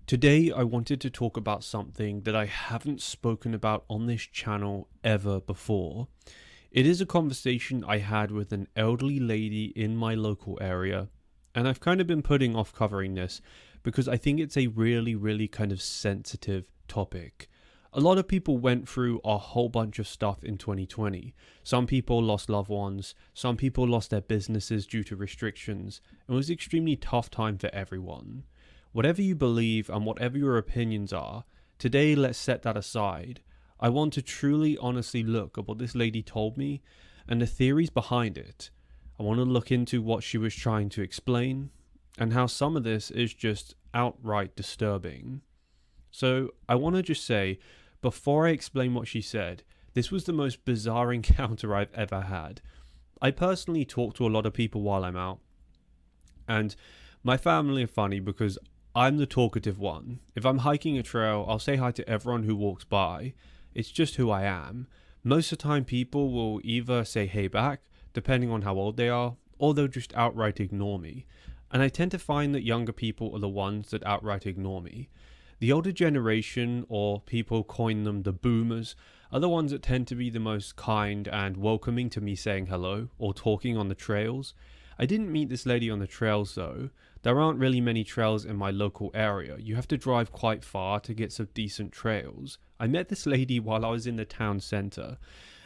Today, I wanted to talk about something that I haven't spoken about on this channel ever before. It is a conversation I had with an elderly lady in my local area, and I've kind of been putting off covering this because I think it's a really kind of sensitive topic. A lot of people went through a whole bunch of stuff in 2020. Some people lost loved ones, some people lost their businesses due to restrictions. It was an extremely tough time for everyone. Whatever you believe and whatever your opinions are, today let's set that aside. I want to truly honestly look at what this lady told me and the theories behind it. I want to look into what she was trying to explain and how some of this is just outright disturbing. So I want to just say, before I explain what she said, this was the most bizarre encounter I've ever had. I personally talk to a lot of people while I'm out, and my family are funny because I'm the talkative one. If I'm hiking a trail, I'll say hi to everyone who walks by. It's just who I am. Most of the time people will either say hey back, depending on how old they are, or they'll just outright ignore me. And I tend to find that younger people are the ones that outright ignore me. The older generation, or people coin them the boomers, are the ones that tend to be the most kind and welcoming to me saying hello or talking on the trails. I didn't meet this lady on the trails though. There aren't really many trails in my local area. You have to drive quite far to get some decent trails. I met this lady while I was in the town centre,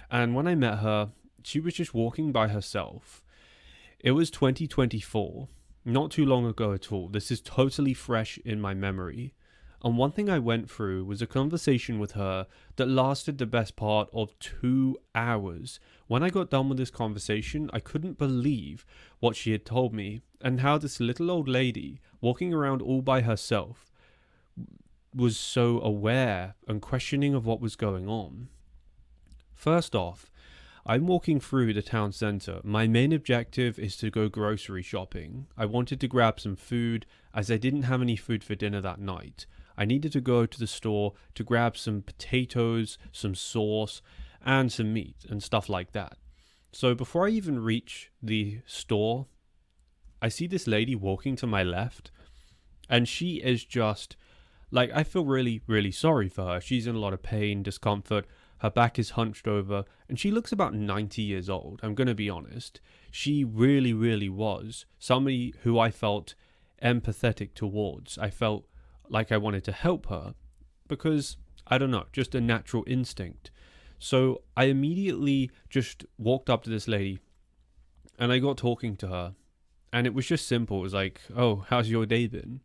and when I met her, she was just walking by herself. It was 2024, not too long ago at all. This is totally fresh in my memory. And one thing I went through was a conversation with her that lasted the best part of 2 hours. When I got done with this conversation, I couldn't believe what she had told me and how this little old lady, walking around all by herself, was so aware and questioning of what was going on. First off, I'm walking through the town centre. My main objective is to go grocery shopping. I wanted to grab some food as I didn't have any food for dinner that night. I needed to go to the store to grab some potatoes, some sauce, and some meat and stuff like that. So before I even reach the store, I see this lady walking to my left, and she is just like, I feel really sorry for her. She's in a lot of pain, discomfort. Her back is hunched over, and she looks about 90 years old. I'm going to be honest. She really was somebody who I felt empathetic towards. I felt like I wanted to help her because, I don't know, just a natural instinct. So I immediately just walked up to this lady and I got talking to her, and it was just simple. It was like, oh, how's your day been?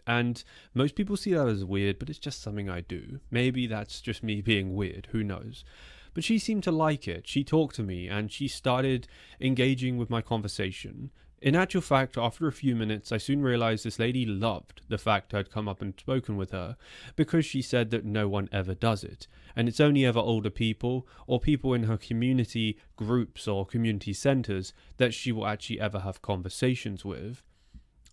And most people see that as weird, but it's just something I do. Maybe that's just me being weird, who knows? But she seemed to like it. She talked to me and she started engaging with my conversation. In actual fact, after a few minutes, I soon realized this lady loved the fact I'd come up and spoken with her, because she said that no one ever does it, and it's only ever older people or people in her community groups or community centres that she will actually ever have conversations with.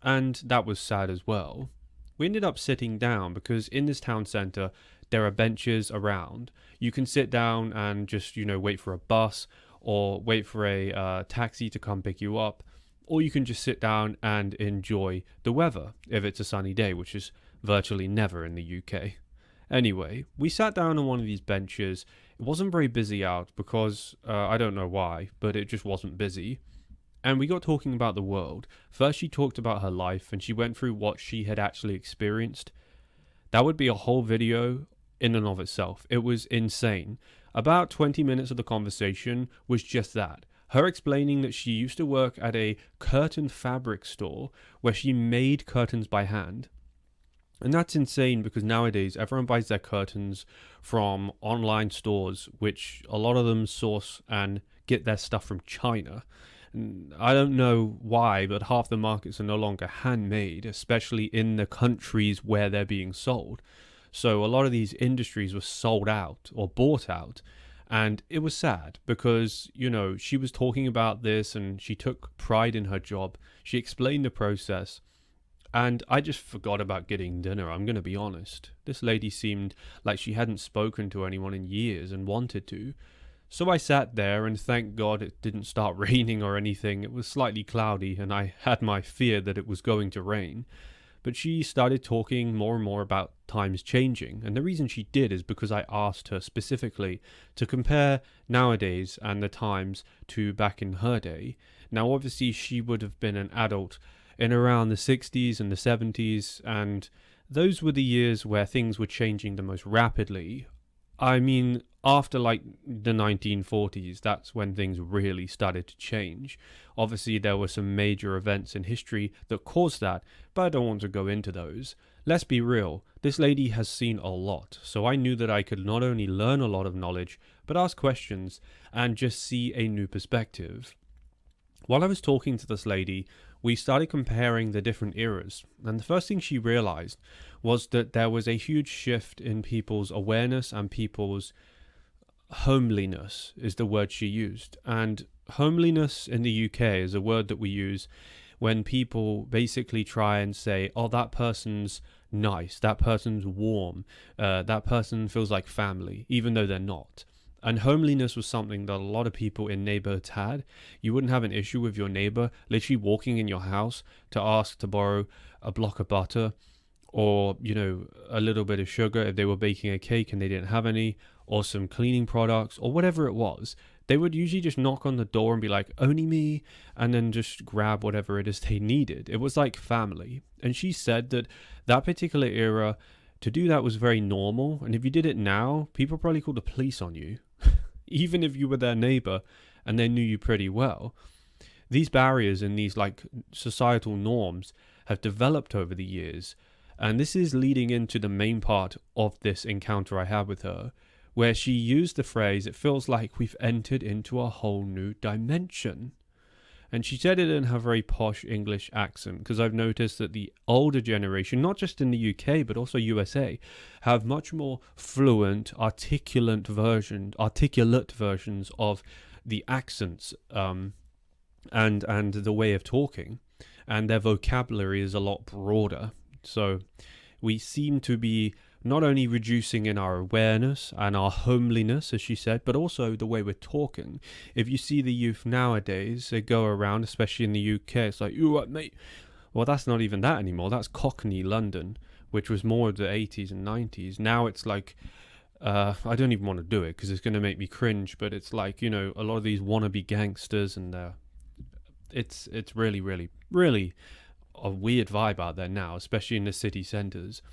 And that was sad as well. We ended up sitting down because in this town centre there are benches around. You can sit down and just, wait for a bus or wait for a taxi to come pick you up. Or you can just sit down and enjoy the weather if it's a sunny day, which is virtually never in the UK. Anyway, we sat down on one of these benches. It wasn't very busy out because, I don't know why, but it just wasn't busy. And we got talking about the world. First she talked about her life and she went through what she had actually experienced. That would be a whole video in and of itself. It was insane. About 20 minutes of the conversation was just that. Her explaining that she used to work at a curtain fabric store where she made curtains by hand. And that's insane because nowadays everyone buys their curtains from online stores, which a lot of them source and get their stuff from China. And I don't know why, but half the markets are no longer handmade, especially in the countries where they're being sold. So a lot of these industries were sold out or bought out. And it was sad because, she was talking about this and she took pride in her job. She explained the process. And I just forgot about getting dinner, I'm going to be honest. This lady seemed like she hadn't spoken to anyone in years and wanted to. So I sat there, and thank God it didn't start raining or anything. It was slightly cloudy and I had my fear that it was going to rain. But she started talking more and more about times changing. And the reason she did is because I asked her specifically to compare nowadays and the times to back in her day. Now, obviously, she would have been an adult in around the 60s and the 70s, and those were the years where things were changing the most rapidly. I mean, after like the 1940s, that's when things really started to change. Obviously, there were some major events in history that caused that, but I don't want to go into those. Let's be real, this lady has seen a lot, so I knew that I could not only learn a lot of knowledge, but ask questions and just see a new perspective. While I was talking to this lady, we started comparing the different eras, and the first thing she realized was that there was a huge shift in people's awareness and people's homeliness is the word she used. And homeliness in the UK is a word that we use when people basically try and say, oh, that person's nice, that person's warm, that person feels like family, even though they're not. And homeliness was something that a lot of people in neighborhoods had. You wouldn't have an issue with your neighbor literally walking in your house to ask to borrow a block of butter or, a little bit of sugar if they were baking a cake and they didn't have any, or some cleaning products or whatever it was. They would usually just knock on the door and be like, only me, and then just grab whatever it is they needed. It was like family. And she said that that particular era, to do that was very normal. And if you did it now, people probably called the police on you. Even if you were their neighbor and they knew you pretty well. These barriers and these like societal norms have developed over the years. And this is leading into the main part of this encounter I had with her, where she used the phrase, it feels like we've entered into a whole new dimension. And she said it in her very posh English accent, because I've noticed that the older generation, not just in the UK, but also USA, have much more fluent, articulate versions of the accents and the way of talking. And their vocabulary is a lot broader. So we seem to be not only reducing in our awareness and our homeliness, as she said, but also the way we're talking. If you see the youth nowadays, they go around, especially in the UK, it's like, you what, mate? Well, that's not even that anymore. That's Cockney London, which was more of the 80s and 90s. Now it's like, I don't even want to do it because it's going to make me cringe, but it's like, a lot of these wannabe gangsters, and it's really, really, really a weird vibe out there now, especially in the city centres.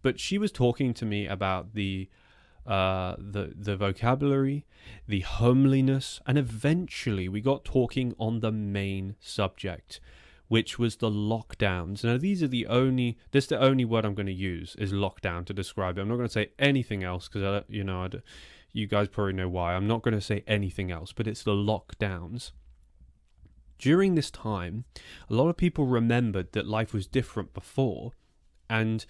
But she was talking to me about the vocabulary, the homeliness, and eventually we got talking on the main subject, which was the lockdowns. Now, this is the only word I'm going to use is lockdown to describe it. I'm not going to say anything else because you guys probably know why. I'm not going to say anything else, but it's the lockdowns. During this time, a lot of people remembered that life was different before. And,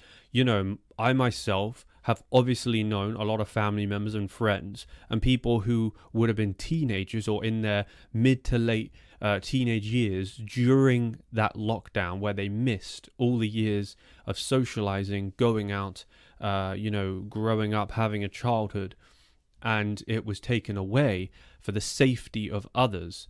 I myself have obviously known a lot of family members and friends and people who would have been teenagers or in their mid to late teenage years during that lockdown, where they missed all the years of socializing, going out, growing up, having a childhood, and it was taken away for the safety of others.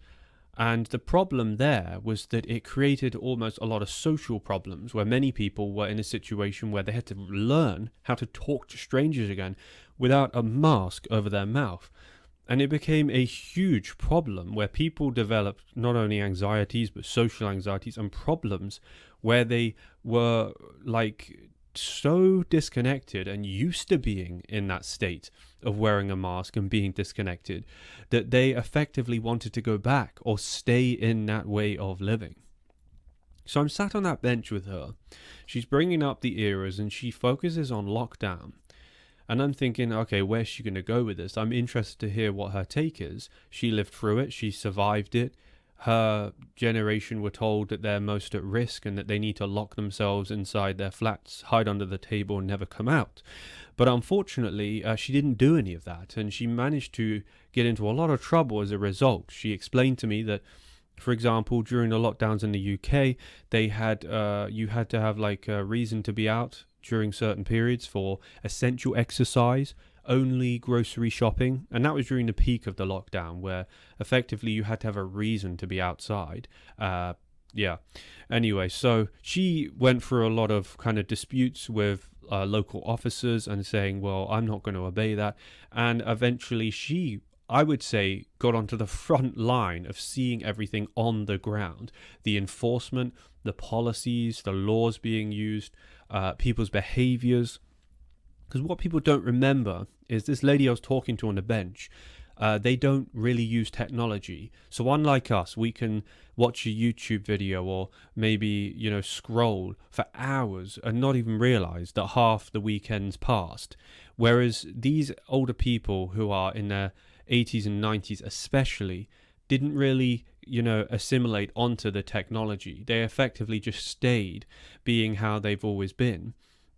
And the problem there was that it created almost a lot of social problems, where many people were in a situation where they had to learn how to talk to strangers again without a mask over their mouth. And it became a huge problem where people developed not only anxieties, but social anxieties and problems where they were like so disconnected and used to being in that state of wearing a mask and being disconnected that they effectively wanted to go back or stay in that way of living. So I'm sat on that bench with her. She's bringing up the eras and she focuses on lockdown. And I'm thinking, okay, where's she going to go with this? I'm interested to hear what her take is. She lived through it. She survived it. Her generation were told that they're most at risk and that they need to lock themselves inside their flats, hide under the table and never come out. But unfortunately, she didn't do any of that, and she managed to get into a lot of trouble as a result. She explained to me that, for example, during the lockdowns in the UK, they had you had to have like a reason to be out during certain periods for essential exercise, only grocery shopping, and that was during the peak of the lockdown, where effectively you had to have a reason to be outside, Yeah. Anyway, so she went through a lot of kind of disputes with local officers and saying, well, I'm not going to obey that. And eventually she, I would say, got onto the front line of seeing everything on the ground, the enforcement, the policies, the laws being used, people's behaviors. Because what people don't remember is this lady I was talking to on the bench, they don't really use technology. So unlike us, we can watch a YouTube video or maybe, scroll for hours and not even realize that half the weekend's passed. Whereas these older people who are in their 80s and 90s especially didn't really, assimilate onto the technology. They effectively just stayed being how they've always been.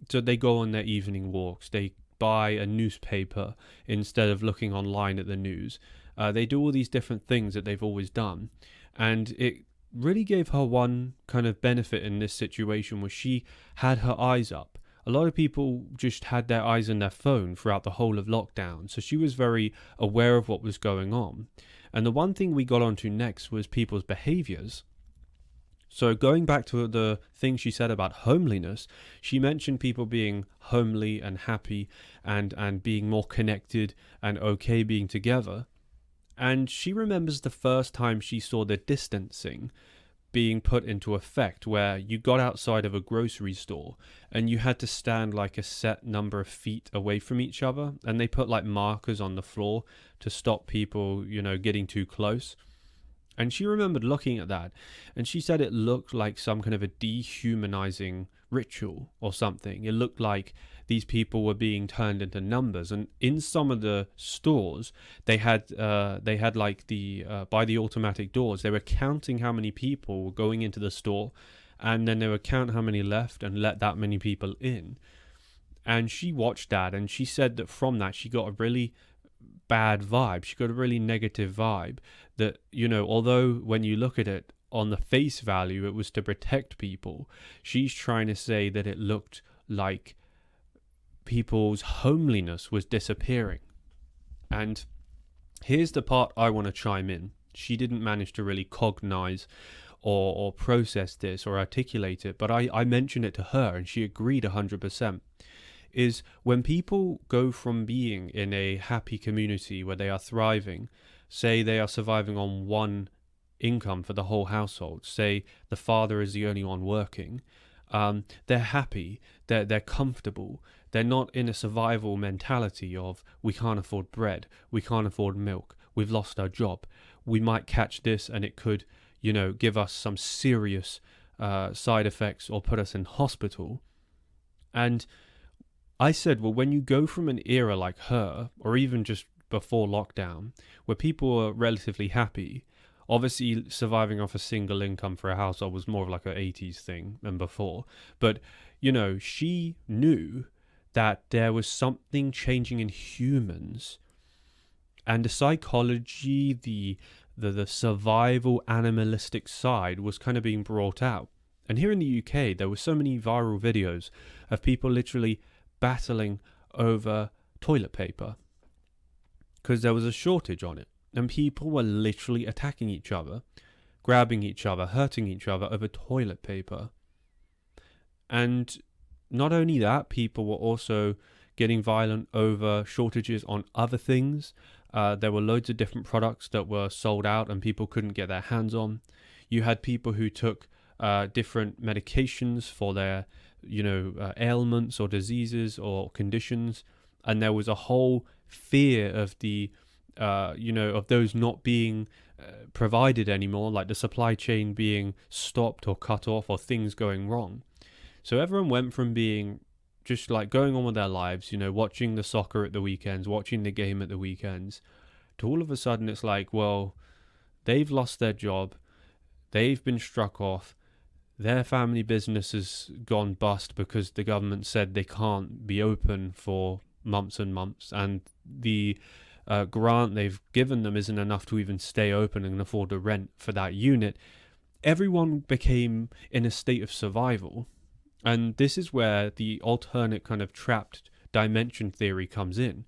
So they go on their evening walks, they buy a newspaper instead of looking online at the news. They do all these different things that they've always done. And it really gave her one kind of benefit in this situation where she had her eyes up. A lot of people just had their eyes on their phone throughout the whole of lockdown. So she was very aware of what was going on. And the one thing we got onto next was people's behaviors. So going back to the thing she said about homeliness, she mentioned people being homely and happy and being more connected and okay being together. And she remembers the first time she saw the distancing being put into effect, where you got outside of a grocery store and you had to stand like a set number of feet away from each other, and they put like markers on the floor to stop people, getting too close. And she remembered looking at that, and she said it looked like some kind of a dehumanizing ritual or something. It looked like these people were being turned into numbers. And in some of the stores, they had like the by the automatic doors, they were counting how many people were going into the store, and then they would count how many left and let that many people in. And she watched that, and she said that from that she got a really bad vibe. She got a really negative vibe that, although when you look at it on the face value, it was to protect people, she's trying to say that it looked like people's homeliness was disappearing. And here's the part I want to chime in. She didn't manage to really cognize or process this or articulate it, but I mentioned it to her and she agreed 100%. Is when people go from being in a happy community where they are thriving, say they are surviving on one income for the whole household, say the father is the only one working, they're happy, they're comfortable, they're not in a survival mentality of we can't afford bread, we can't afford milk, we've lost our job, we might catch this and it could, give us some serious side effects or put us in hospital. And I said, well, when you go from an era like her, or even just before lockdown, where people were relatively happy, obviously surviving off a single income for a household was more of like an 80s thing than before. But, she knew that there was something changing in humans, and the psychology, the survival animalistic side was kind of being brought out. And here in the UK, there were so many viral videos of people literally battling over toilet paper because there was a shortage on it, and people were literally attacking each other, grabbing each other, hurting each other over toilet paper. And not only that, people were also getting violent over shortages on other things. There were loads of different products that were sold out and people couldn't get their hands on. You had people who took different medications for their ailments or diseases or conditions, and there was a whole fear of the of those not being provided anymore, like the supply chain being stopped or cut off or things going wrong. So everyone went from being just like going on with their lives, watching the soccer at the weekends, watching the game at the weekends, to all of a sudden it's like, well, they've lost their job, they've been struck off, their family business has gone bust because the government said they can't be open for months and months, and the grant they've given them isn't enough to even stay open and afford the rent for that unit. Everyone became in a state of survival. And this is where the alternate kind of trapped dimension theory comes in,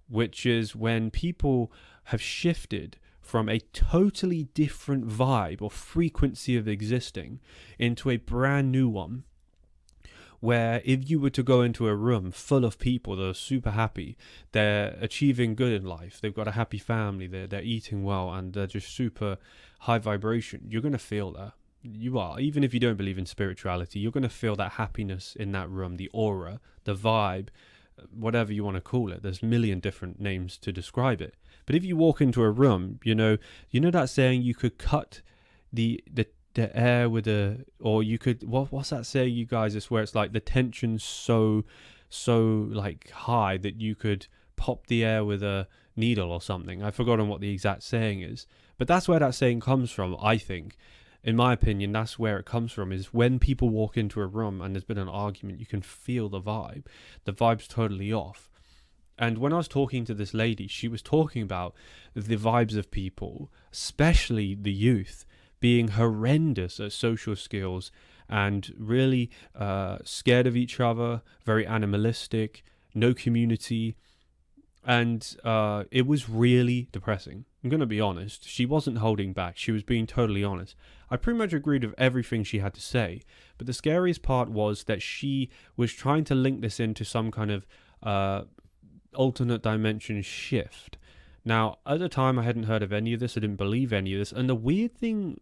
which is when people have shifted from a totally different vibe or frequency of existing into a brand new one, where if you were to go into a room full of people that are super happy, they're achieving good in life, they've got a happy family, they're eating well, and they're just super high vibration, you're going to feel that. You are, even if you don't believe in spirituality, you're going to feel that happiness in that room, the aura, the vibe, whatever you want to call it. There's a million different names to describe it. But if you walk into a room, you know that saying, you could cut the air with a, or you could, what's that saying, you guys? It's where it's like the tension's so like high that you could pop the air with a needle or something. I've forgotten what the exact saying is, but that's where that saying comes from. I think, in my opinion, that's where it comes from, is when people walk into a room and there's been an argument, you can feel the vibe. The vibe's totally off. And when I was talking to this lady, she was talking about the vibes of people, especially the youth, being horrendous at social skills and really scared of each other, very animalistic, no community. And it was really depressing. I'm going to be honest. She wasn't holding back. She was being totally honest. I pretty much agreed with everything she had to say. But the scariest part was that she was trying to link this into some kind of alternate dimension shift. Now, at the time, I hadn't heard of any of this. I didn't believe any of this. And the weird thing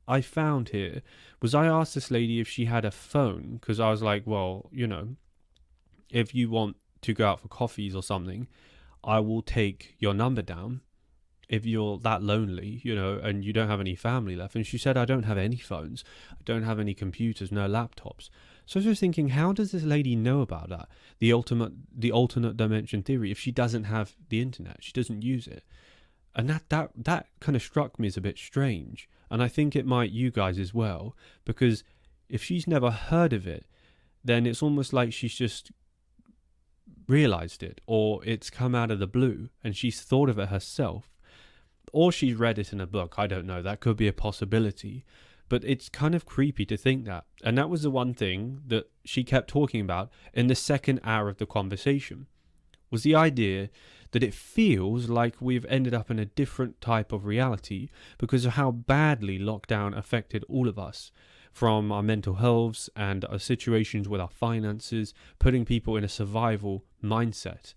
I found here was, I asked this lady if she had a phone, because I was like, well, if you want to go out for coffees or something, I will take your number down if you're that lonely, and you don't have any family left. And she said, I don't have any phones. I don't have any computers, no laptops. So I was just thinking, how does this lady know about that? The alternate dimension theory, if she doesn't have the internet, she doesn't use it. And that kind of struck me as a bit strange. And I think it might you guys as well, because if she's never heard of it, then it's almost like she's just realized it, or it's come out of the blue and she's thought of it herself, or she's read it in a book. I don't know. That could be a possibility. But it's kind of creepy to think that. And that was the one thing that she kept talking about in the second hour of the conversation, was the idea that it feels like we've ended up in a different type of reality because of how badly lockdown affected all of us, from our mental healths and our situations with our finances, putting people in a survival mindset.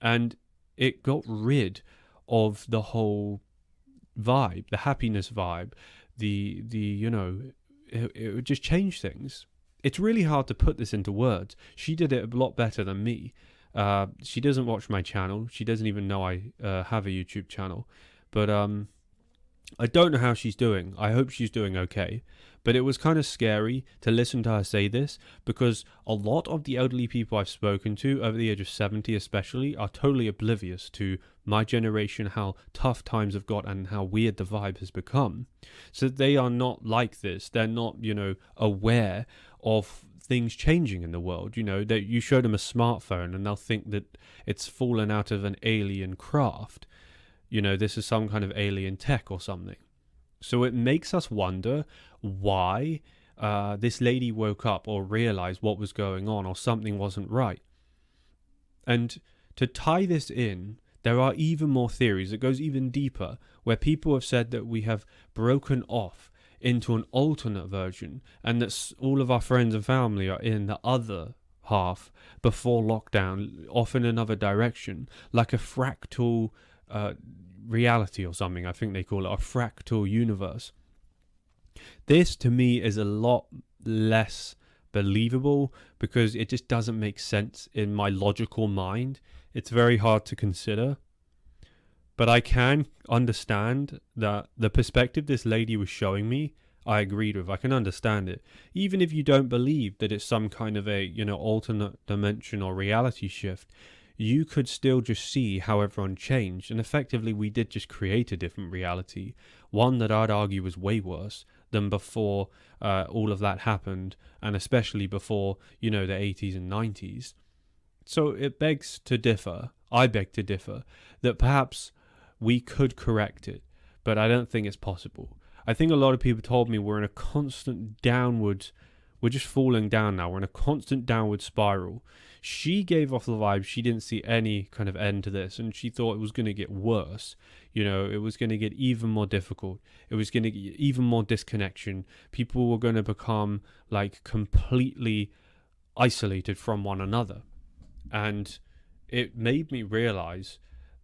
And it got rid of the whole vibe, the happiness vibe, it would just change things. It's really hard to put this into words. She did it a lot better than me. She doesn't watch my channel. She doesn't even know I have a YouTube channel. But I don't know how she's doing. I hope she's doing okay. But it was kind of scary to listen to her say this, because a lot of the elderly people I've spoken to, over the age of 70 especially, are totally oblivious to my generation, how tough times have got and how weird the vibe has become. So they are not like this. They're not, aware of things changing in the world. That you show them a smartphone and they'll think that it's fallen out of an alien craft. This is some kind of alien tech or something. So it makes us wonder why this lady woke up or realized what was going on, or something wasn't right. And to tie this in, there are even more theories that goes even deeper, where people have said that we have broken off into an alternate version, and that all of our friends and family are in the other half before lockdown, off in another direction, like a fractal reality or something. I think they call it a fractal universe. This to me is a lot less believable, because it just doesn't make sense in my logical mind. It's very hard to consider. But I can understand that the perspective this lady was showing me, I agreed with. I can understand it. Even if you don't believe that it's some kind of a, alternate dimension or reality shift, you could still just see how everyone changed. And effectively, we did just create a different reality. One that I'd argue was way worse than before all of that happened. And especially before, the 80s and 90s. So it begs to differ. I beg to differ that perhaps we could correct it, but I don't think it's possible. I think a lot of people told me we're in a constant downward We're just falling down now. We're in a constant downward spiral. She gave off the vibe she didn't see any kind of end to this, and she thought it was going to get worse. It was going to get even more difficult. It was going to get even more disconnection. People were going to become like completely isolated from one another. And it made me realize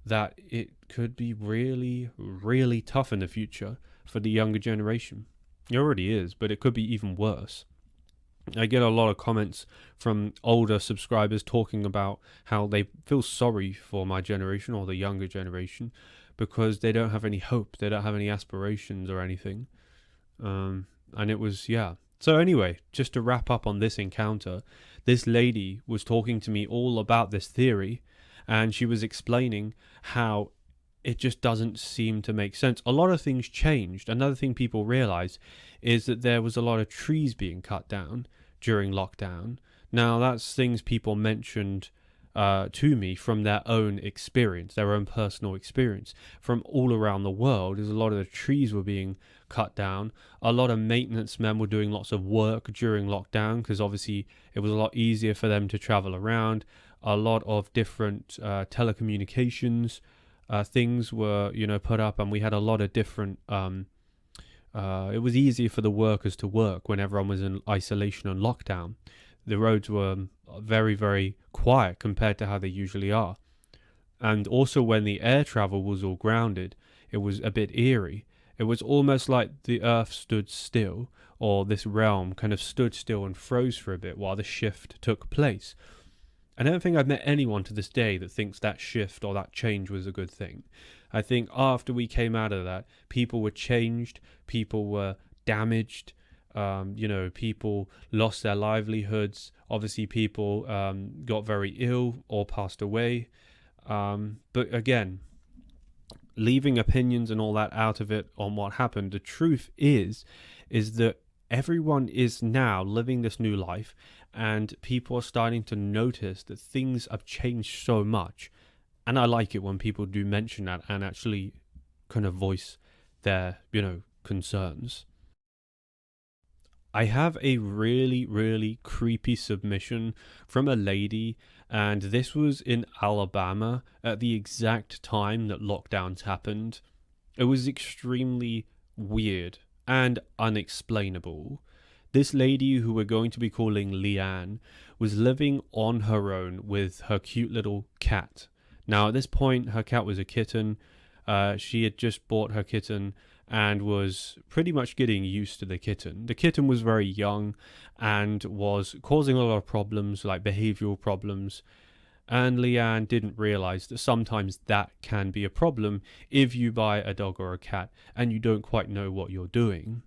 that it could be really, really tough in the future for the younger generation. It already is, but it could be even worse. I get a lot of comments from older subscribers talking about how they feel sorry for my generation or the younger generation because they don't have any hope, they don't have any aspirations or anything. And it was, yeah. So anyway, just to wrap up on this encounter, this lady was talking to me all about this theory, and she was explaining how it just doesn't seem to make sense. A lot of things changed. Another thing people realized is that there was a lot of trees being cut down during lockdown. Now, that's things people mentioned to me from their own experience, their own personal experience. From all around the world, as a lot of the trees were being cut down. A lot of maintenance men were doing lots of work during lockdown because obviously it was a lot easier for them to travel around. A lot of different telecommunications things were, put up, and we had a lot of different. It was easier for the workers to work when everyone was in isolation and lockdown. The roads were very, very quiet compared to how they usually are. And also when the air travel was all grounded, it was a bit eerie. It was almost like the earth stood still, or this realm kind of stood still and froze for a bit while the shift took place. I don't think I've met anyone to this day that thinks that shift or that change was a good thing. I think after we came out of that, people were changed, people were damaged, people lost their livelihoods. Obviously, people got very ill or passed away. But again, leaving opinions and all that out of it on what happened, the truth is that everyone is now living this new life, and people are starting to notice that things have changed so much. And I like it when people do mention that and actually kind of voice their, concerns. I have a really, really creepy submission from a lady, and this was in Alabama at the exact time that lockdowns happened. It was extremely weird and unexplainable. This lady, who we're going to be calling Leanne, was living on her own with her cute little cat. Now, at this point, her cat was a kitten. She had just bought her kitten and was pretty much getting used to the kitten. The kitten was very young and was causing a lot of problems, like behavioral problems. And Leanne didn't realize that sometimes that can be a problem if you buy a dog or a cat and you don't quite know what you're doing.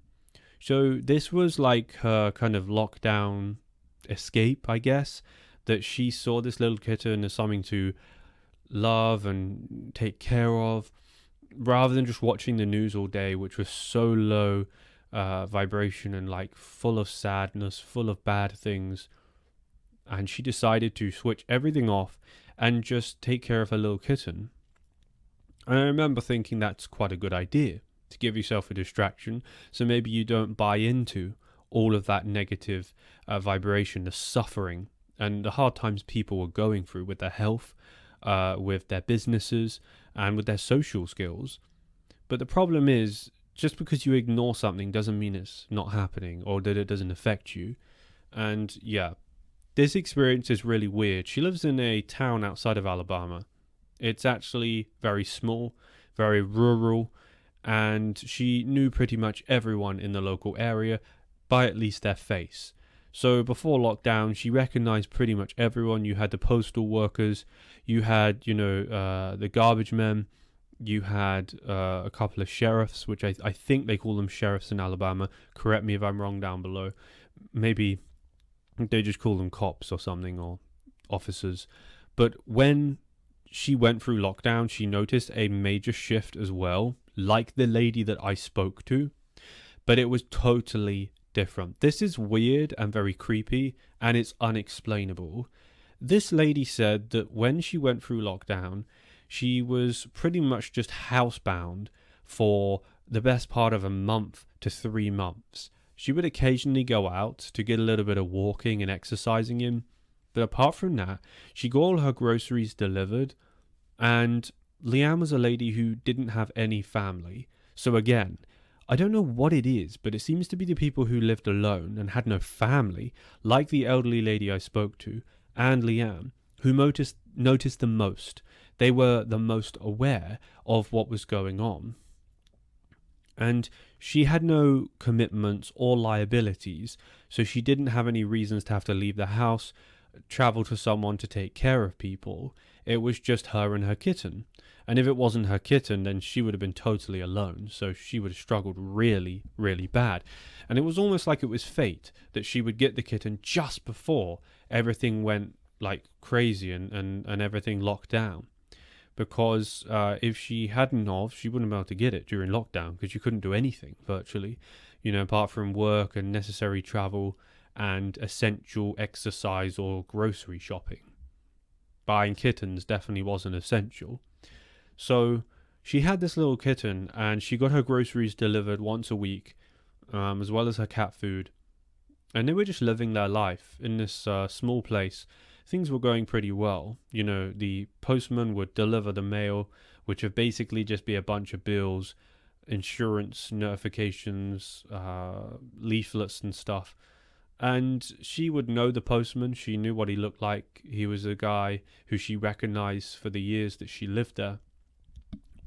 So this was like her kind of lockdown escape, I guess, that she saw this little kitten as something to love and take care of, rather than just watching the news all day, which was so low vibration and like full of sadness, full of bad things. And she decided to switch everything off and just take care of her little kitten. And I remember thinking that's quite a good idea, to give yourself a distraction, so maybe you don't buy into all of that negative vibration, the suffering and the hard times people were going through with their health, with their businesses, and with their social skills. But the problem is, just because you ignore something doesn't mean it's not happening or that it doesn't affect you. And yeah, this experience is really weird. She lives in a town outside of Alabama. It's actually very small, very rural, and she knew pretty much everyone in the local area by at least their face. So before lockdown, she recognized pretty much everyone. You had the postal workers, you had, the garbage men, you had a couple of sheriffs, which I think they call them sheriffs in Alabama. Correct me if I'm wrong down below. Maybe they just call them cops or something, or officers. But when she went through lockdown, she noticed a major shift as well, like the lady that I spoke to, but it was totally different. This is weird and very creepy, and it's unexplainable. This lady said that when she went through lockdown, she was pretty much just housebound for the best part of a month to 3 months. She would occasionally go out to get a little bit of walking and exercising in, but apart from that, she got all her groceries delivered. And Leanne was a lady who didn't have any family. So again, I don't know what it is, but it seems to be the people who lived alone and had no family, like the elderly lady I spoke to, and Leanne, who noticed the most. They were the most aware of what was going on. And she had no commitments or liabilities, so she didn't have any reasons to have to leave the house, travel to someone to take care of people. It was just her and her kitten. And if it wasn't her kitten, then she would have been totally alone. So she would have struggled really, really bad. And it was almost like it was fate that she would get the kitten just before everything went like crazy and everything locked down. Because if she hadn't of, she wouldn't be able to get it during lockdown because you couldn't do anything virtually, apart from work and necessary travel and essential exercise or grocery shopping. Buying kittens definitely wasn't essential. So she had this little kitten and she got her groceries delivered once a week, as well as her cat food. And they were just living their life in this small place. Things were going pretty well. The postman would deliver the mail, which would basically just be a bunch of bills, insurance notifications, leaflets and stuff. And she would know the postman. She knew what he looked like. He was a guy who she recognized for the years that she lived there.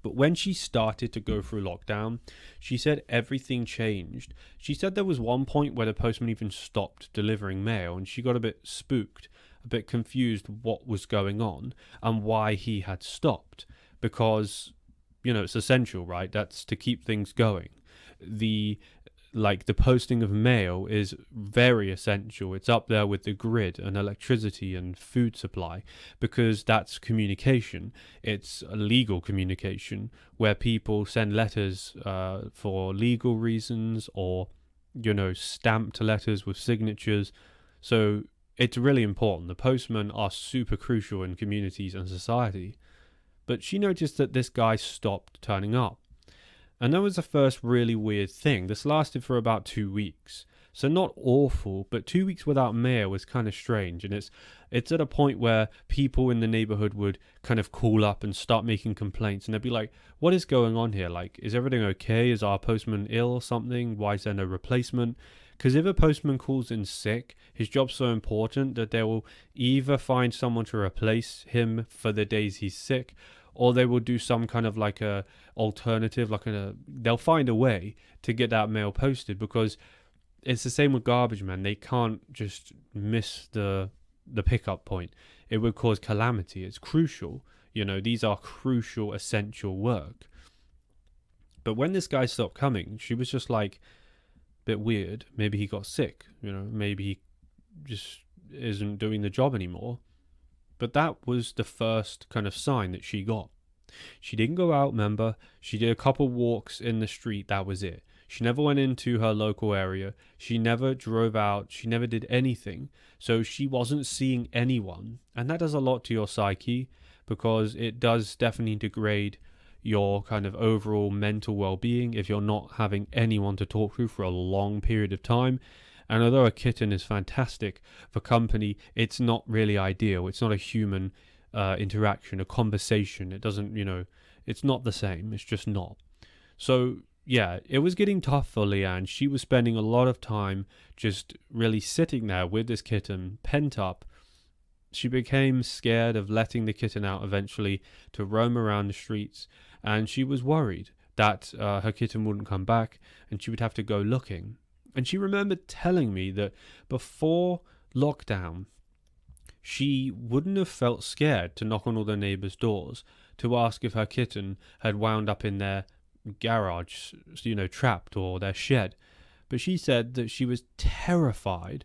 But when she started to go through lockdown, she said everything changed. She said there was one point where the postman even stopped delivering mail, and she got a bit spooked, a bit confused what was going on and why he had stopped. Because, it's essential, right? That's to keep things going. The posting of mail is very essential. It's up there with the grid and electricity and food supply, because that's communication. It's a legal communication where people send letters for legal reasons, or stamped letters with signatures. So it's really important. The postmen are super crucial in communities and society. But she noticed that this guy stopped turning up. And that was the first really weird thing. This lasted for about 2 weeks. So not awful, but 2 weeks without mail was kind of strange. And it's at a point where people in the neighborhood would kind of call up and start making complaints. And they'd be like, what is going on here? Like, is everything okay? Is our postman ill or something? Why is there no replacement? Because if a postman calls in sick, his job's so important that they will either find someone to replace him for the days he's sick, or they will do some kind of like a alternative, they'll find a way to get that mail posted, because it's the same with garbage man. They can't just miss the pickup point. It would cause calamity. It's crucial. These are crucial, essential work. But when this guy stopped coming, she was just like, bit weird. Maybe he got sick. Maybe he just isn't doing the job anymore. But that was the first kind of sign that she got. She didn't go out, remember? She did a couple walks in the street, that was it. She never went into her local area. She never drove out. She never did anything. So she wasn't seeing anyone. And that does a lot to your psyche, because it does definitely degrade your kind of overall mental well-being if you're not having anyone to talk to for a long period of time. And although a kitten is fantastic for company, it's not really ideal. It's not a human interaction, a conversation. It doesn't, it's not the same. It's just not. So, yeah, it was getting tough for Leanne. She was spending a lot of time just really sitting there with this kitten, pent up. She became scared of letting the kitten out eventually to roam around the streets. And she was worried that her kitten wouldn't come back and she would have to go looking. And she remembered telling me that before lockdown, she wouldn't have felt scared to knock on all the neighbours' doors to ask if her kitten had wound up in their garage, trapped, or their shed. But she said that she was terrified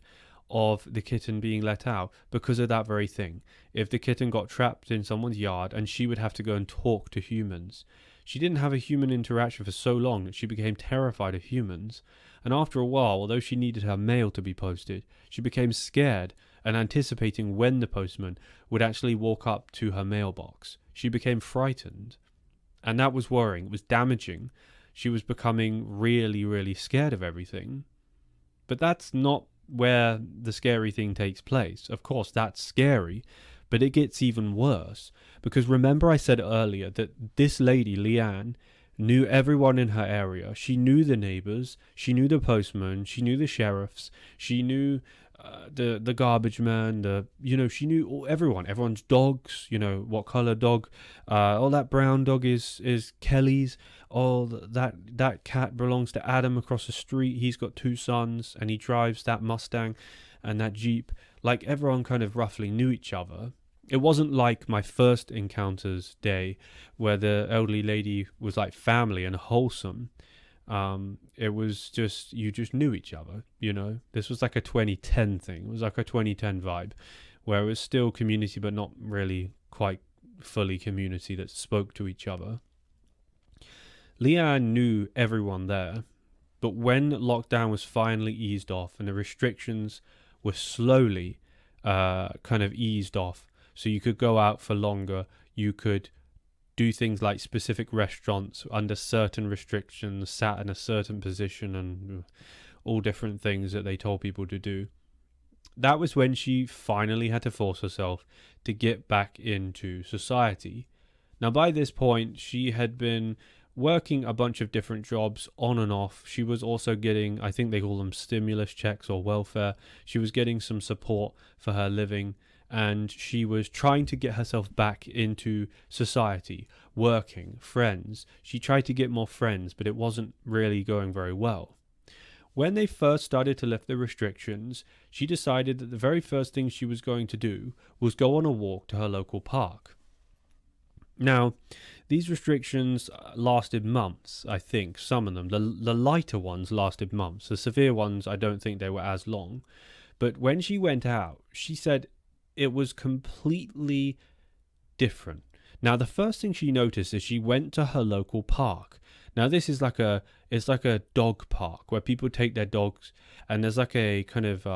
of the kitten being let out because of that very thing. If the kitten got trapped in someone's yard, and she would have to go and talk to humans. She didn't have a human interaction for so long that she became terrified of humans. And after a while, although she needed her mail to be posted, she became scared and anticipating when the postman would actually walk up to her mailbox. She became frightened. And that was worrying. It was damaging. She was becoming really, really scared of everything. But that's not where the scary thing takes place. Of course, that's scary, but it gets even worse. Because remember, I said earlier that this lady, Leanne, knew everyone in her area. She knew the neighbors, she knew the postman, she knew the sheriffs, she knew the garbage man, she knew everyone's dogs, what color dog, oh, that brown dog is Kelly's, oh, that cat belongs to Adam across the street, he's got 2 sons and he drives that Mustang and that Jeep. Like, everyone kind of roughly knew each other. It wasn't like my first encounters day where the elderly lady was like family and wholesome. It was just, you just knew each other, This was like a 2010 thing. It was like a 2010 vibe where it was still community, but not really quite fully community that spoke to each other. Leanne knew everyone there, but when lockdown was finally eased off and the restrictions were slowly kind of eased off, so you could go out for longer, you could do things like specific restaurants under certain restrictions, sat in a certain position, and all different things that they told people to do. That was when she finally had to force herself to get back into society. Now, by this point, she had been working a bunch of different jobs on and off. She was also getting, I think they call them stimulus checks or welfare. She was getting some support for her living, and she was trying to get herself back into society, working, friends. She tried to get more friends, but it wasn't really going very well. When they first started to lift the restrictions, she decided that the very first thing she was going to do was go on a walk to her local park. Now, these restrictions lasted months, I think, some of them. The lighter ones lasted months. The severe ones, I don't think they were as long. But when she went out, she said it was completely different. Now, the first thing she noticed is she went to her local park. Now, this is like a dog park where people take their dogs, and there's like a kind of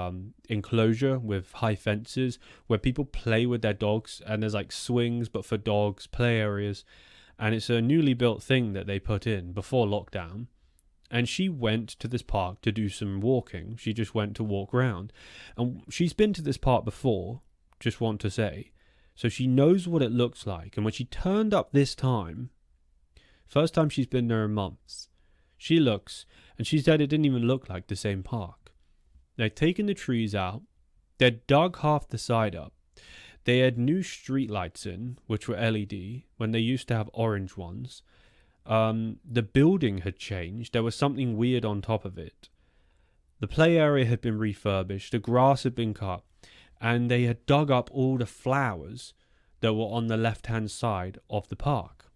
enclosure with high fences where people play with their dogs, and there's like swings but for dogs, play areas, and it's a newly built thing that they put in before lockdown. And she went to this park to do some walking. She just went to walk around, and she's been to this park before, just want to say, so she knows what it looks like. And when she turned up this time, first time she's been there in months, she looks, and she said it didn't even look like the same park. They'd taken the trees out, they'd dug half the side up, they had new street lights in, which were LED, when they used to have orange ones. The building had changed, there was something weird on top of it. The play area had been refurbished, the grass had been cut, and they had dug up all the flowers that were on the left-hand side of the park.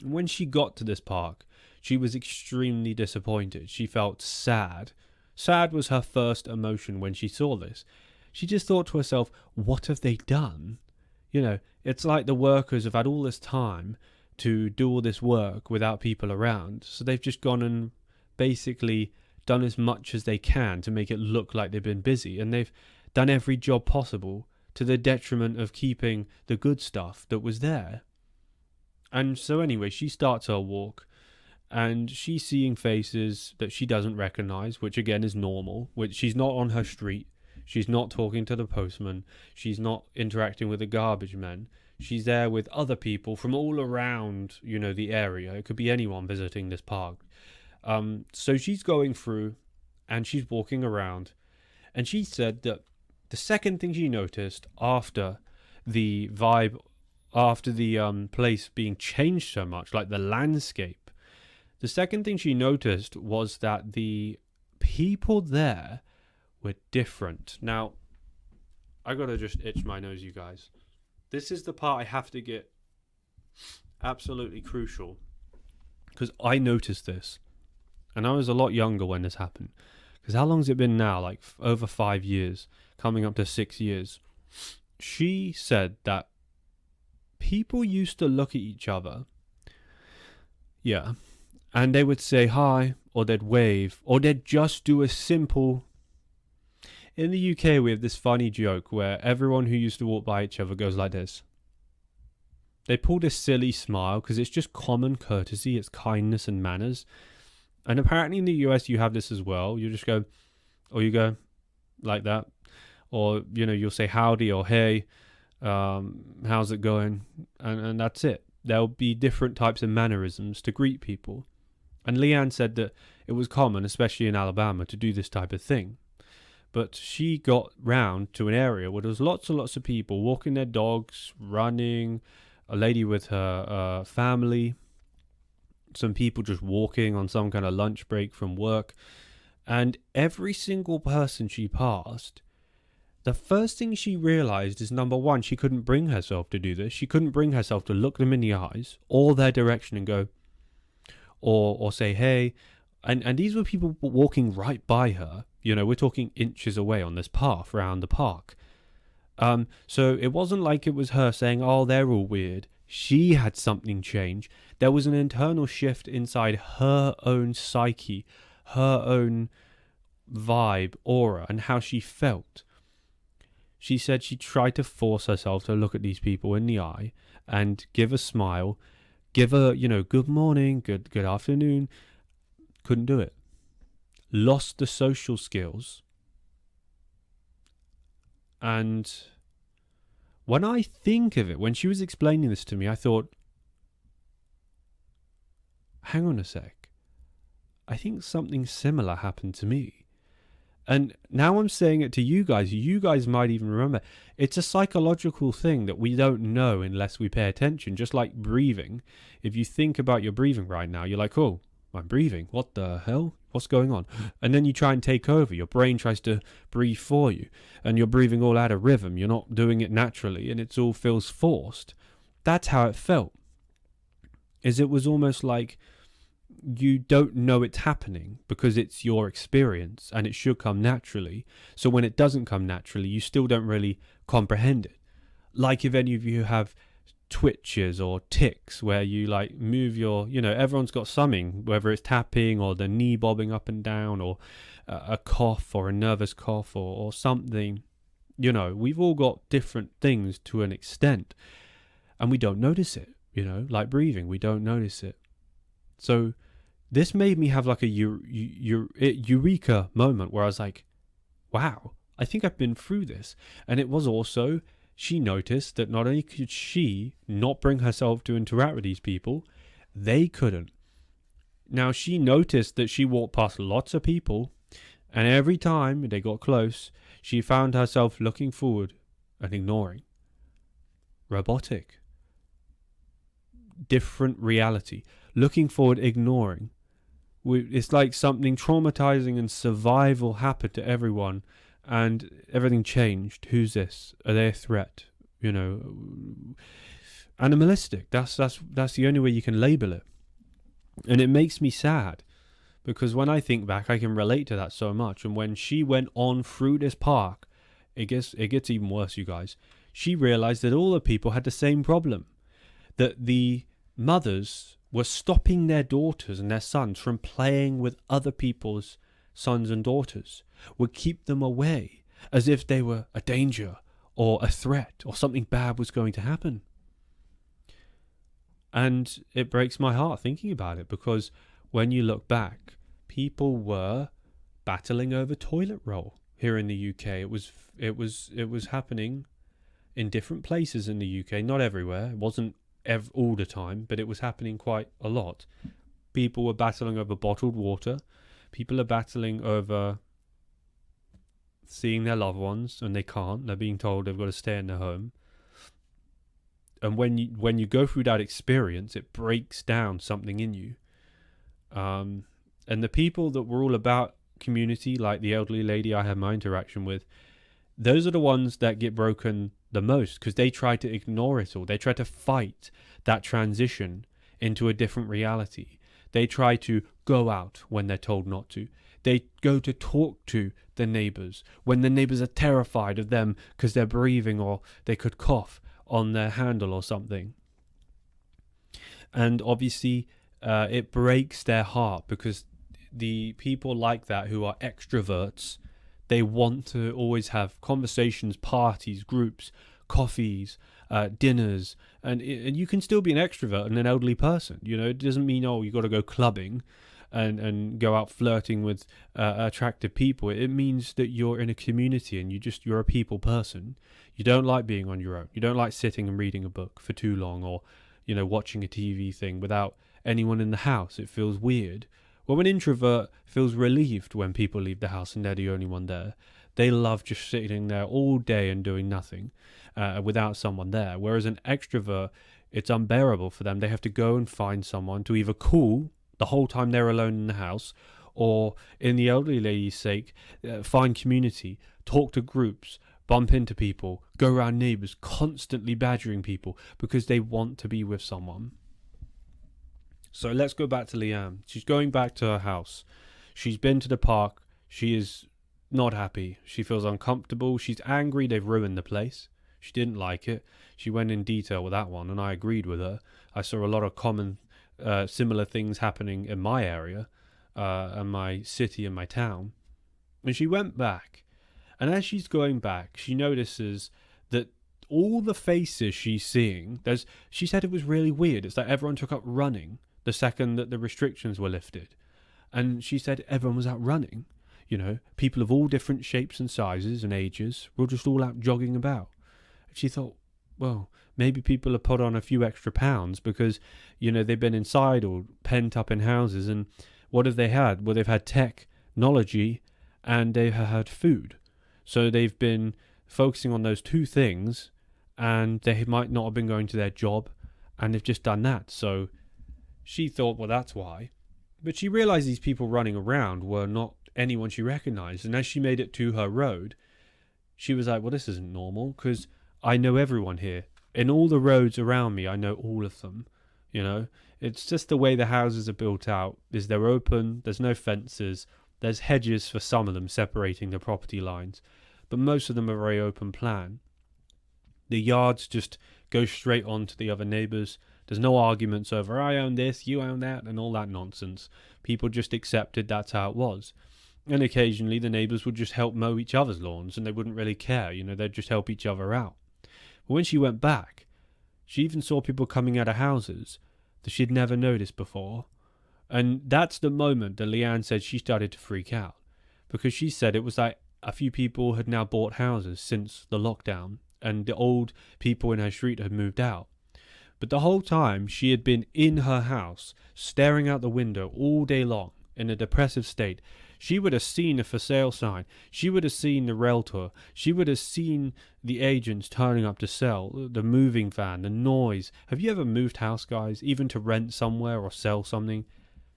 When she got to this park, she was extremely disappointed. She felt sad. Sad was her first emotion when she saw this. She just thought to herself, what have they done? It's like the workers have had all this time to do all this work without people around. So they've just gone and basically done as much as they can to make it look like they've been busy. And they've done every job possible to the detriment of keeping the good stuff that was there. And so anyway, she starts her walk, and she's seeing faces that she doesn't recognize, which again is normal. Which she's not on her street, she's not talking to the postman, she's not interacting with the garbage men. She's there with other people from all around, the area. It could be anyone visiting this park. So she's going through, and she's walking around, and she said that the second thing she noticed after the vibe, after the place being changed so much, like the landscape, the second thing she noticed was that the people there were different. Now, I gotta just itch my nose, you guys. This is the part I have to get absolutely crucial, because I noticed this, and I was a lot younger when this happened. Because how long has it been now? Like over 5 years, coming up to 6 years. She said that people used to look at each other, and they would say hi, or they'd wave, or they'd just do a simple... In the UK, we have this funny joke where everyone who used to walk by each other goes like this. They pull this silly smile because it's just common courtesy, it's kindness and manners. And apparently in the US you have this as well. You just go, or you go like that, or you'll say howdy or hey, how's it going, and that's it. There'll be different types of mannerisms to greet people. And Leanne said that it was common, especially in Alabama, to do this type of thing. But she got round to an area where there was lots and lots of people walking their dogs, running, a lady with her family, some people just walking on some kind of lunch break from work. And every single person she passed, the first thing she realized is, number one, she couldn't bring herself to do this. She couldn't bring herself to look them in the eyes or their direction and go, or say, hey. And these were people walking right by her. We're talking inches away on this path around the park. So it wasn't like it was her saying, oh, they're all weird. She had something change. There was an internal shift inside her own psyche, her own vibe, aura, and how she felt. She said she tried to force herself to look at these people in the eye and give a smile, give a, good morning, good afternoon. Couldn't do it. Lost the social skills. And when I think of it, when she was explaining this to me, I thought, hang on a sec. I think something similar happened to me. And now I'm saying it to you guys. You guys might even remember. It's a psychological thing that we don't know unless we pay attention. Just like breathing. If you think about your breathing right now, you're like, oh, I'm breathing. What the hell? What's going on? And then you try and take over. Your brain tries to breathe for you. And you're breathing all out of rhythm. You're not doing it naturally. And it all feels forced. That's how it felt. It was almost like you don't know it's happening because it's your experience and it should come naturally. So when it doesn't come naturally, you still don't really comprehend it. Like if any of you have twitches or tics where you like move your, everyone's got something, whether it's tapping or the knee bobbing up and down or a cough or a nervous cough or something. We've all got different things to an extent and we don't notice it, like breathing, we don't notice it. So this made me have like a eureka moment where I was like, wow, I think I've been through this. And it was also, she noticed that not only could she not bring herself to interact with these people, they couldn't. Now she noticed that she walked past lots of people, and every time they got close, she found herself looking forward and ignoring. Robotic. Different reality. Looking forward, ignoring. It's like something traumatizing and survival happened to everyone and everything changed. Who's this? Are they a threat? Animalistic. That's the only way you can label it. And it makes me sad because when I think back, I can relate to that so much. And when she went on through this park, it gets even worse, you guys. She realized that all the people had the same problem. That the mothers were stopping their daughters and their sons from playing with other people's sons and daughters, would keep them away as if they were a danger or a threat or something bad was going to happen. And it breaks my heart thinking about it because when you look back, people were battling over toilet roll here in the UK. It was happening in different places in the UK, not everywhere. It wasn't all the time, but it was happening quite a lot. People were battling over bottled water. People are battling over seeing their loved ones and they can't. They're being told they've got to stay in their home. And when you go through that experience, it breaks down something in you. And the people that were all about community, like the elderly lady I had my interaction with, those are the ones that get broken the most because they try to ignore it all. They try to fight that transition into a different reality. They try to go out when they're told not to. They go to talk to the neighbors when the neighbors are terrified of them because they're breathing or they could cough on their handle or something. And obviously it breaks their heart because the people like that who are extroverts, they want to always have conversations, parties, groups, coffees, dinners, and you can still be an extrovert and an elderly person. It doesn't mean, you got to go clubbing. and go out flirting with attractive people. It means that you're in a community and you're a people person. You don't like being on your own. You don't like sitting and reading a book for too long, or watching a TV thing without anyone in the house. It feels weird. Well, an introvert feels relieved when people leave the house and they're the only one there. They love just sitting there all day and doing nothing without someone there. Whereas an extrovert, it's unbearable for them. They have to go and find someone to either call the whole time they're alone in the house, or, in the elderly lady's sake, find community, talk to groups, bump into people, go around neighbours, constantly badgering people because they want to be with someone. So let's go back to Leanne. She's going back to her house. She's been to the park. She is not happy. She feels uncomfortable. She's angry they've ruined the place. She didn't like it. She went in detail with that one, and I agreed with her. I saw a lot of similar things happening in my area, and my city and my town. And she went back. And as she's going back, she notices that all the faces she's seeing, she said it was really weird. It's like everyone took up running the second that the restrictions were lifted. And she said everyone was out running. People of all different shapes and sizes and ages were just all out jogging about. And she thought, well, maybe people have put on a few extra pounds because, they've been inside or pent up in houses. And what have they had? Well, they've had technology and they've had food. So they've been focusing on those two things, and they might not have been going to their job, and they've just done that. So she thought, well, that's why. But she realized these people running around were not anyone she recognized. And as she made it to her road, she was like, well, this isn't normal, because I know everyone here. In all the roads around me, I know all of them. It's just the way the houses are built out. They're open, there's no fences, there's hedges for some of them separating the property lines, but most of them are very open plan. The yards just go straight on to the other neighbours. There's no arguments over, I own this, you own that, and all that nonsense. People just accepted that's how it was. And occasionally the neighbours would just help mow each other's lawns, and they wouldn't really care, they'd just help each other out. But when she went back, she even saw people coming out of houses that she'd never noticed before. And that's the moment that Leanne said she started to freak out, because she said it was like a few people had now bought houses since the lockdown, and the old people in her street had moved out. But the whole time she had been in her house, staring out the window all day long in a depressive state. She would have seen a for sale sign. She would have seen the realtor. She would have seen the agents turning up to sell, the moving van, the noise. Have you ever moved house, guys, even to rent somewhere or sell something?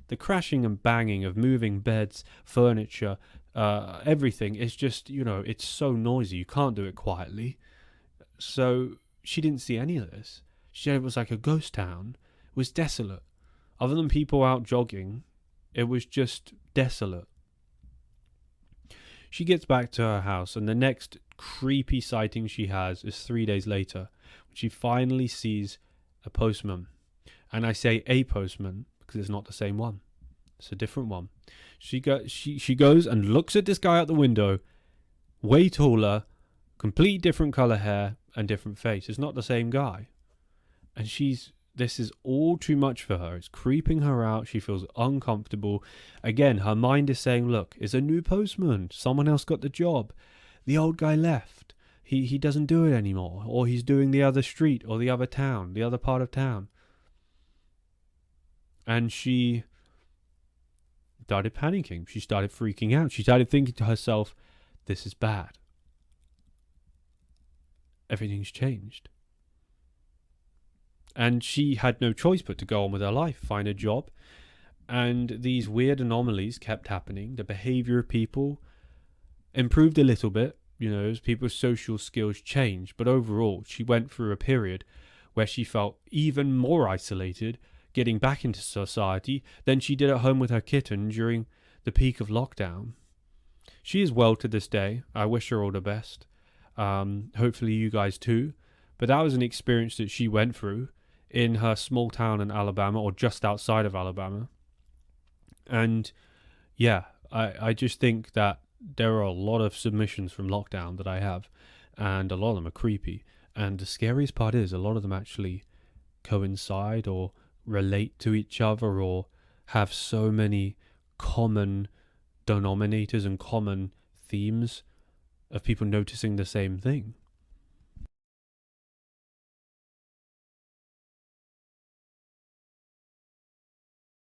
The crashing and banging of moving beds, furniture, everything is just, it's so noisy. You can't do it quietly. So she didn't see any of this. She said it was like a ghost town. It was desolate. Other than people out jogging, it was just desolate. She gets back to her house, and the next creepy sighting she has is 3 days later, when she finally sees a postman. And I say a postman because it's not the same one. It's a different one. She goes and looks at this guy out the window, way taller, complete different colour hair, and different face. It's not the same guy. And this is all too much for her. It's creeping her out. She feels uncomfortable. Again, her mind is saying, look, it's a new postman. Someone else got the job. The old guy left. He doesn't do it anymore. Or he's doing the other street or the other town, the other part of town. And she started panicking. She started freaking out. She started thinking to herself, this is bad. Everything's changed. And she had no choice but to go on with her life, find a job. And these weird anomalies kept happening. The behavior of people improved a little bit, as people's social skills changed. But overall, she went through a period where she felt even more isolated, getting back into society than she did at home with her kitten during the peak of lockdown. She is well to this day. I wish her all the best. Hopefully you guys too. But that was an experience that she went through in her small town in Alabama, or just outside of Alabama. And yeah, I just think that there are a lot of submissions from lockdown that I have, and a lot of them are creepy. And the scariest part is a lot of them actually coincide or relate to each other, or have so many common denominators and common themes of people noticing the same thing.